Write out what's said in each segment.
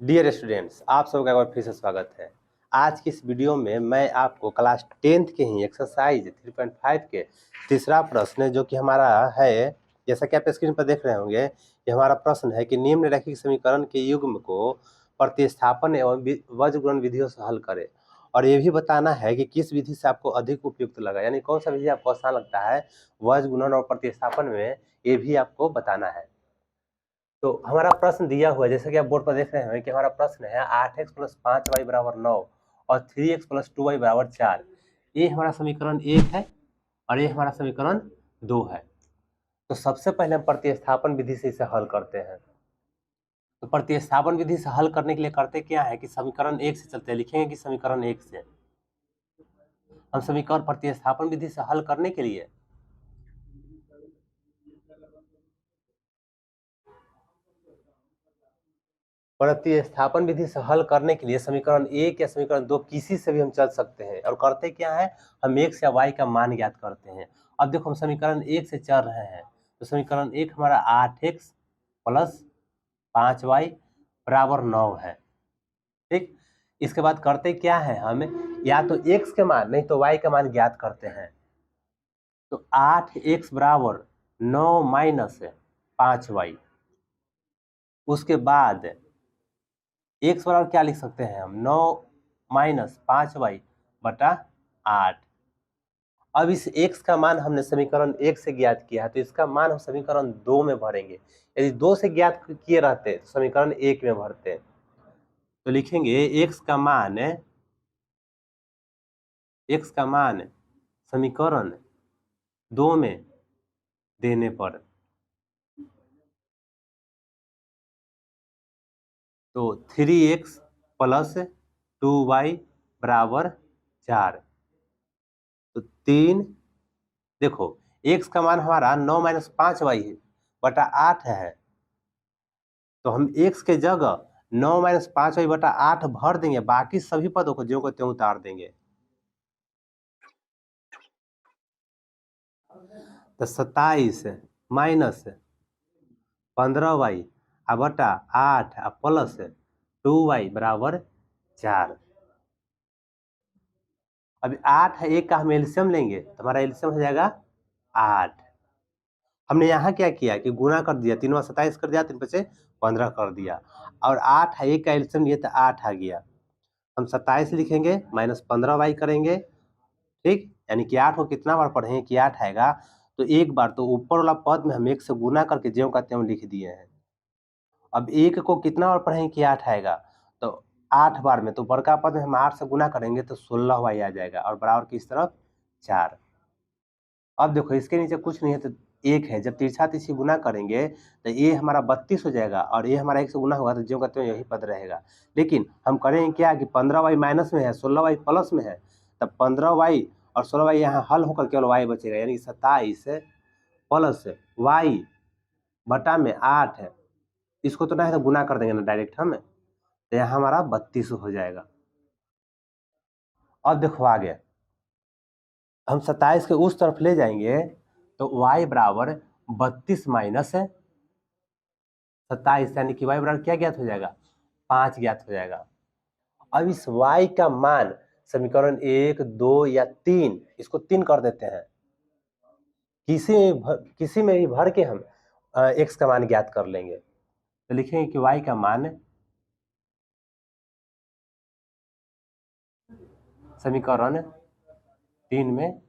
Dear students, आप सबका एक बार फिर से स्वागत है। आज की इस वीडियो में मैं आपको क्लास 10th के ही एक्सरसाइज 3.5 के तीसरा प्रश्न जो कि हमारा है, जैसा कि आप स्क्रीन पर देख रहे होंगे, ये हमारा प्रश्न है कि निम्नलिखित समीकरण के युग्म को प्रतिस्थापन एवं वज्र गुणन विधियों से हल करें। और ये भी बताना है कि किस विधि से आपको अधिक उपयुक्त लगा, यानी कौन सा विधि आपको आसान लगता है वज्र गुणन और प्रतिस्थापन में, ये भी आपको बताना है। तो हमारा प्रश्न दिया हुआ है, जैसे कि आप बोर्ड पर देख रहे हैं कि हमारा प्रश्न है 8x + 5y = 9 और 3x + 2y = 4। ये हमारा समीकरण 1 है और ये हमारा समीकरण 2 है। तो सबसे पहले हम प्रतिस्थापन विधि से इसे हल करते हैं। तो प्रतिस्थापन विधि से हल करने के लिए करते क्या है कि समीकरण 1 से चलते हैं, लिखेंगे कि समीकरण 1 से हम समीकरण प्रतिस्थापन विधि से हल करने के लिए समीकरण 1 या समीकरण 2 किसी से भी हम चल सकते हैं। और करते क्या है, हम x या y का मान ज्ञात करते हैं। अब देखो हम समीकरण 1 से चल रहे हैं, तो समीकरण 1 हमारा 8x + 5y = 9 है। ठीक, इसके बाद करते क्या है, हम या तो x के मान नहीं तो y का मान ज्ञात करते हैं। तो 8x = 9 - 5y, उसके बाद x बराबर क्या लिख सकते हैं हम, 9 - 5y / 8। अब इस x का मान हमने समीकरण 1 से ज्ञात किया है, तो इसका मान हम समीकरण 2 में भरेंगे। यदि 2 से ज्ञात किए रहते तो समीकरण 1 में भरते। तो लिखेंगे x का मान समीकरण 2 में देने पर, तो 3x + 2y = 4। तो 3, देखो x का मान हमारा 9 - 5y / 8 है, तो हम x के जगह 9 - 5y / 8 भर देंगे, बाकी सभी पदों को ज्यों को त्यों उतार देंगे। तो 27 - 15y / 8 प्लस 2y = 4। अभी 8 है, 1 का हम एलसीएम लेंगे तो हमारा एलसीएम हो जाएगा 8। हमने यहाँ क्या किया कि गुना कर दिया, 3 × 27 कर दिया, 3 × 5 = 15 कर दिया, और 8 है, 1 का एलसीएम लिए तो 8 आ गया। हम 27 लिखेंगे -15y करेंगे, ठीक, यानी कि 8 को कितना बार पढ़ेंगे कि 8 आएगा, तो एक बार तो ऊपर वाला पद में हम 1 से गुना करके ज्यों का त्यों लिख दिए हैं। अब 1 को कितना बार पढ़ेंगे कि 8 आएगा, तो 8 बार में, तो बड़का पद में हम 8 से गुना करेंगे तो 16y आ जाएगा, और बराबर किस तरफ 4। अब देखो इसके नीचे कुछ नहीं है तो 1 है, जब तिरछा तिरछी गुना करेंगे तो ये हमारा 32 हो जाएगा, और ये हमारा 1 से गुना होगा तो ज्यों का त्यों यही पद रहेगा। लेकिन हम करेंगे क्या कि 15y माइनस में है, 16y प्लस में है, तब 15y और 16y यहाँ हल होकर केवल y बचेगा, यानी 27 + y बटा में 8 है। इसको तो नहीं तो गुना कर देंगे ना डायरेक्ट हम, तो यहाँ हमारा 32 हो जाएगा। अब देखो आगे हम 27 के उस तरफ ले जाएंगे तो y = 32 - 27, यानी कि y बराबर क्या ज्ञात हो जाएगा, 5 ज्ञात हो जाएगा। अब इस y का मान समीकरण 1, 2 या 3, इसको 3 कर देते हैं, किसी में भी भर के हम x का मान ज्ञात कर लेंगे। तो लिखेंगे कि y का मान समीकरण 3 में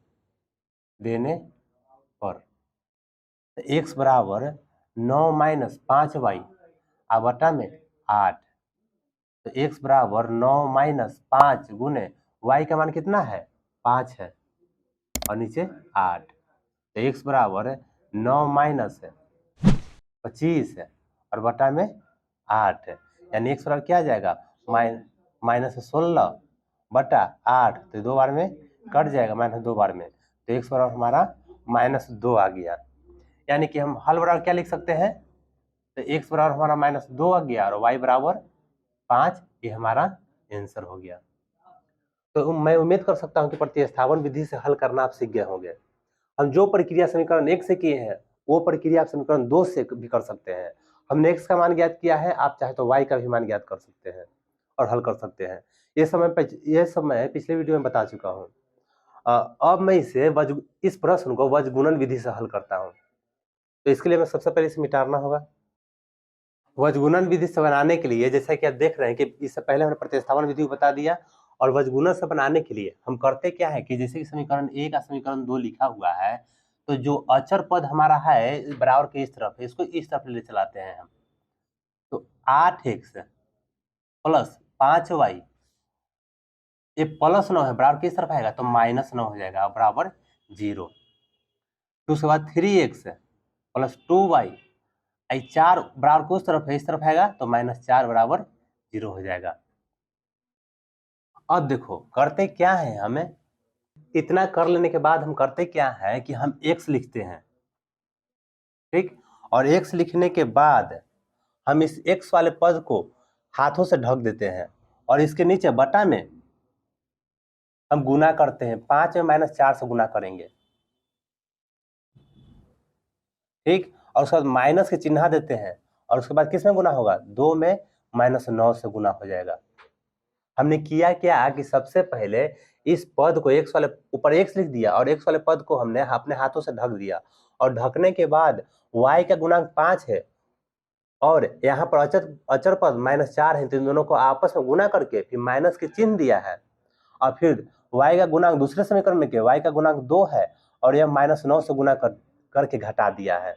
देने पर x = 9 - 5y / में 8, तो x = 9 - 5 गुने y का मान कितना है, 5 है, और नीचे 8, तो x = 9 - 25 है और बटा में 8 है, यानी x बराबर क्या आ जाएगा, -16 बटा 8, तो 2 बार में कट जाएगा, -2 बार में, तो x बराबर हमारा -2 आ गया। यानी कि हम हल बराबर क्या लिख सकते हैं, तो x बराबर हमारा -2 आ गया और y = 5, ये हमारा आंसर हो गया। तो मैं उम्मीद कर सकता हूं कि प्रतिस्थापन विधि से हल करना आप सीख गए होंगे। हम जो प्रक्रिया समीकरण 1 से किए हैं वो प्रक्रिया आप समीकरण 2 से भी कर सकते हैं। हमने x का मान ज्ञात किया है, आप चाहे तो y का भी मान ज्ञात कर सकते हैं और हल कर सकते हैं। ये सब मैं पिछले वीडियो में बता चुका हूँ। अब मैं इस प्रश्न को वज्रगुणन विधि से हल करता हूँ। तो इसके लिए मैं सबसे पहले इसे मिटाना होगा। वज्रगुणन विधि से बनाने के लिए जैसा कि आप देख रहे हैं कि इससे पहले हमने प्रतिस्थापन विधि को बता दिया, और वज्रगुणन से बनाने के लिए हम करते क्या है कि जैसे कि समीकरण 1 का समीकरण 2 लिखा हुआ है, तो जो अचर पद हमारा है बराबर के इस तरफ है, इसको इस तरफ ले चलाते हैं हम। तो 8x प्लस 5y, ये प्लस 9 है, बराबर किस तरफ आएगा तो -9 हो जाएगा बराबर 0। फिर उसके बाद 3x प्लस 2y, 4 बराबर को उस तरफ है, इस तरफ आएगा तो -4 बराबर 0 हो जाएगा। अब देखो करते क्या है, हमें इतना कर लेने के बाद हम करते क्या है कि हम x लिखते हैं, ठीक। और x लिखने के बाद हम इस x वाले पद को हाथों से ढक देते हैं, और इसके नीचे बटा में हम गुना करते हैं, 5 में -4 से गुना करेंगे, ठीक। और उसके बाद माइनस के चिन्ह देते हैं, और उसके बाद किस में गुना होगा, 2 में -9 से गुना हो जाएगा। हमने किया क्या कि सबसे पहले इस पद को x वाले ऊपर x लिख दिया, और x वाले पद को हमने अपने हाथों से ढक दिया, और ढकने के बाद y का गुणांक 5 है, और यहाँ पर अचर पद -4 है, तो इन दोनों को आपस में गुना करके फिर माइनस के चिन्ह दिया है, और फिर y का गुणांक दूसरे समीकरण में y का गुणांक 2 है, और यह -9 से गुना करके घटा दिया है।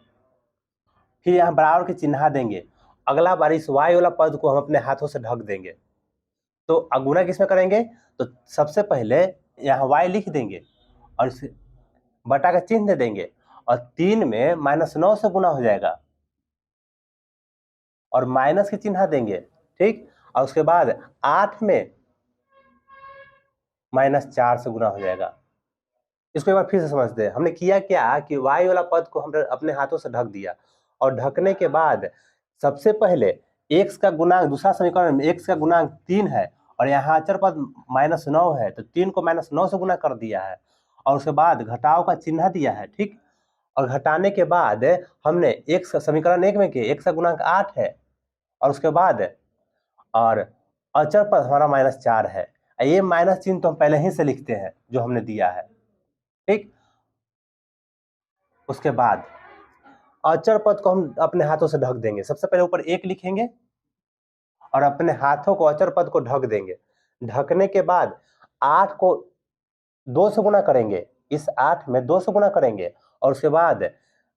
फिर यहाँ बराबर के चिन्ह देंगे, अगला बार इस y वाला पद को हम अपने हाथों से ढक देंगे। तो गुना किसमें करेंगे, तो सबसे पहले यहाँ y लिख देंगे, और इसे बटा का चिन्ह दे देंगे, और 3 में -9 से गुना हो जाएगा, और माइनस के चिन्ह देंगे, ठीक। और उसके बाद 8 में -4 से गुना हो जाएगा। इसको एक बार फिर से समझते हैं। हमने किया क्या कि y वाला पद को हमने अपने हाथों से ढक दिया, और ढकने के बाद सबसे पहले x का गुणांक, दूसरा समीकरण में x का गुणांक 3 है, और यहाँ अचर पद -9 है, तो 3 को -9 से गुना कर दिया है, और उसके बाद घटाव का चिन्ह दिया है, ठीक। और घटाने के बाद हमने x का समीकरण 1 में के x का गुणांक 8 है, और उसके बाद और अचर पद हमारा -4 है। ये माइनस चिन्ह तो हम पहले ही से लिखते हैं जो हमने दिया है, ठीक। उसके बाद अचर पद को हम अपने हाथों से ढक देंगे। सबसे पहले ऊपर 1 लिखेंगे, और अपने हाथों को अचर पद को ढक देंगे। ढकने के बाद 8 को 2 से गुना करेंगे, इस 8 में 2 से गुना करेंगे, और उसके बाद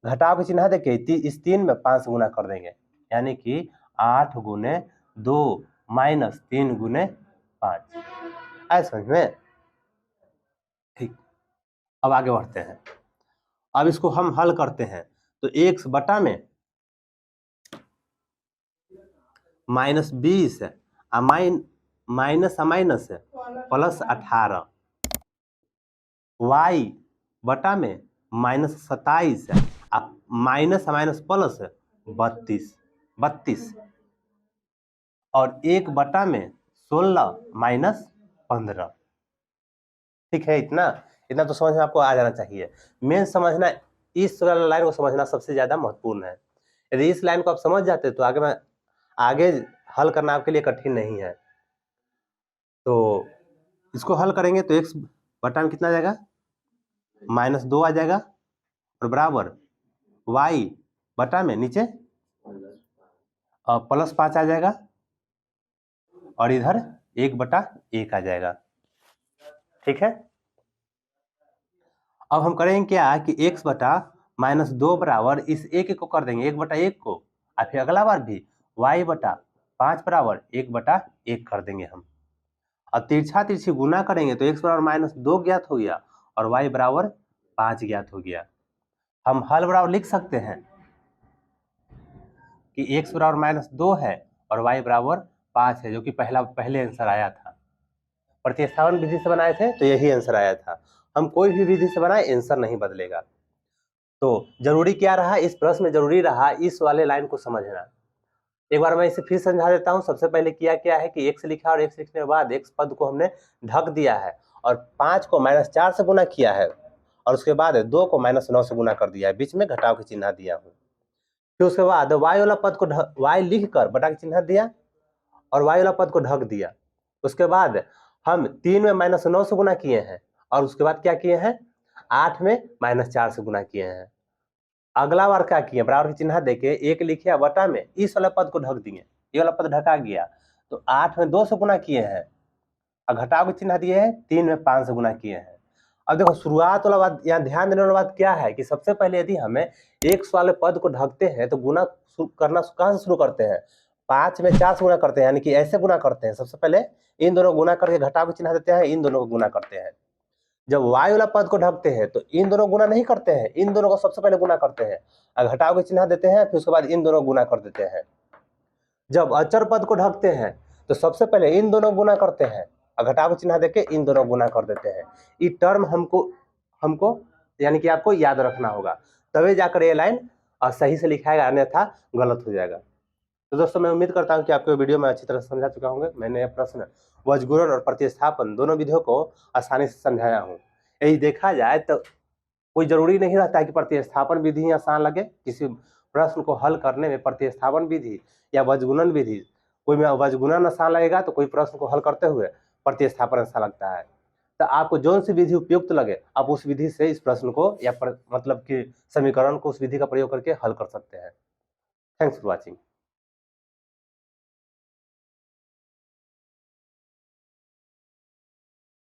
घटाव के चिन्ह देके इस 3 में 5 से गुना कर देंगे, यानी कि 8 गुने 2 माइनस 3 गुने 5। आए समझ में, ठीक। अब आगे बढ़ते हैं। अब इसको हम हल करते हैं, तो x बटा में -20 माइनस प्लस 18, y बटा में -27 माइनस प्लस 32, और 1 बटा में 16 -15। ठीक है, इतना तो समझ में आपको आ जाना चाहिए। मेन समझना, इस लाइन को समझना सबसे ज्यादा महत्वपूर्ण है। यदि इस लाइन को आप समझ जाते तो आगे हल करना आपके लिए कठिन नहीं है। तो इसको हल करेंगे तो x बटा में कितना आ जाएगा, -2 आ जाएगा, और बराबर y बटा में नीचे +5 आ जाएगा, और इधर 1/1 आ जाएगा। ठीक है, अब हम करेंगे क्या कि x बटा -2 बराबर इस 1 को कर देंगे 1/1 को, और फिर अगला बार भी y बटा 5 बराबर 1/1 कर देंगे हम। और तिरछा तिरछी गुना करेंगे तो x बराबर -2 ज्ञात हो गया, और y बराबर 5 ज्ञात हो गया। हम हल बराबर लिख सकते हैं कि x बराबर -2 है और y बराबर 5 है, जो कि पहले आंसर आया था। प्रतिस्थापन विधि से बनाए थे तो यही आंसर आया था। हम कोई भी विधि से बनाए आंसर नहीं बदलेगा। तो जरूरी क्या रहा, इस प्रश्न में जरूरी रहा इस वाले लाइन को समझना। एक बार मैं इसे फिर समझा देता हूं। सबसे पहले किया क्या है कि x लिखा, और x लिखने के बाद x पद को हमने ढक दिया है, और 5 को -4 से गुना किया है, और उसके बाद 2 को -9 से गुना कर दिया है, बीच में घटाव के चिन्ह दिया हूं। फिर उसके बाद y वाला पद को y लिख कर बटा के चिन्ह दिया और y वाला पद को ढक दिया। उसके बाद हम 3 में -9 से गुना किए हैं और उसके बाद क्या किए हैं 8 में -4 से गुना किए हैं। अगला बार क्या किए बराबर के चिन्ह देके 1 लिखे बटा में इस वाला पद को ढक दिए, ये वाला पद ढका गया तो 8 में 2 से गुना किए हैं और घटाव के चिन्ह दिए हैं 3 में 5 से गुना किए हैं। अब देखो शुरुआत वाला बात यहाँ ध्यान देने वाला बात क्या है कि सबसे पहले यदि हमें x वाले पद को ढकते हैं तो गुना करना कहाँ से शुरू करते हैं 5 में 4 से गुना करते हैं, यानी कि ऐसे गुना करते हैं। सबसे पहले इन दोनों गुना करके घटाव के चिन्ह देते हैं, इन दोनों को गुना करते हैं। जब y वाला पद को ढकते हैं तो इन दोनों गुना नहीं करते हैं, इन दोनों को सबसे पहले गुना करते हैं और घटाव के चिन्ह देते हैं, फिर उसके बाद इन दोनों गुना कर देते हैं। जब अचर पद को ढकते हैं तो सबसे पहले इन दोनों गुना करते हैं और घटाव चिन्ह देके इन दोनों गुना कर देते हैं। ये टर्म हमको यानी कि आपको याद रखना होगा, तभी जाकर ये लाइन सही से लिखाएगा, अन्यथा गलत हो जाएगा। तो दोस्तों मैं उम्मीद करता हूं कि आपको वीडियो में अच्छी तरह समझा चुका हूँ। मैंने प्रश्न वज्रगुणन और प्रतिस्थापन दोनों विधियों को आसानी से समझाया हूँ। यही देखा जाए तो कोई जरूरी नहीं रहता है कि प्रतिस्थापन विधि ही आसान लगे। किसी प्रश्न को हल करने में प्रतिस्थापन विधि या वज्रगुणन विधि, कोई में वज्रगुणन आसान लगेगा तो कोई प्रश्न को हल करते हुए प्रतिस्थापन अच्छा लगता है। तो आपको जो सी विधि उपयुक्त लगे आप उस विधि से इस प्रश्न को या मतलब कि समीकरण को उस विधि का प्रयोग करके हल कर सकते हैं। Thanks for watching.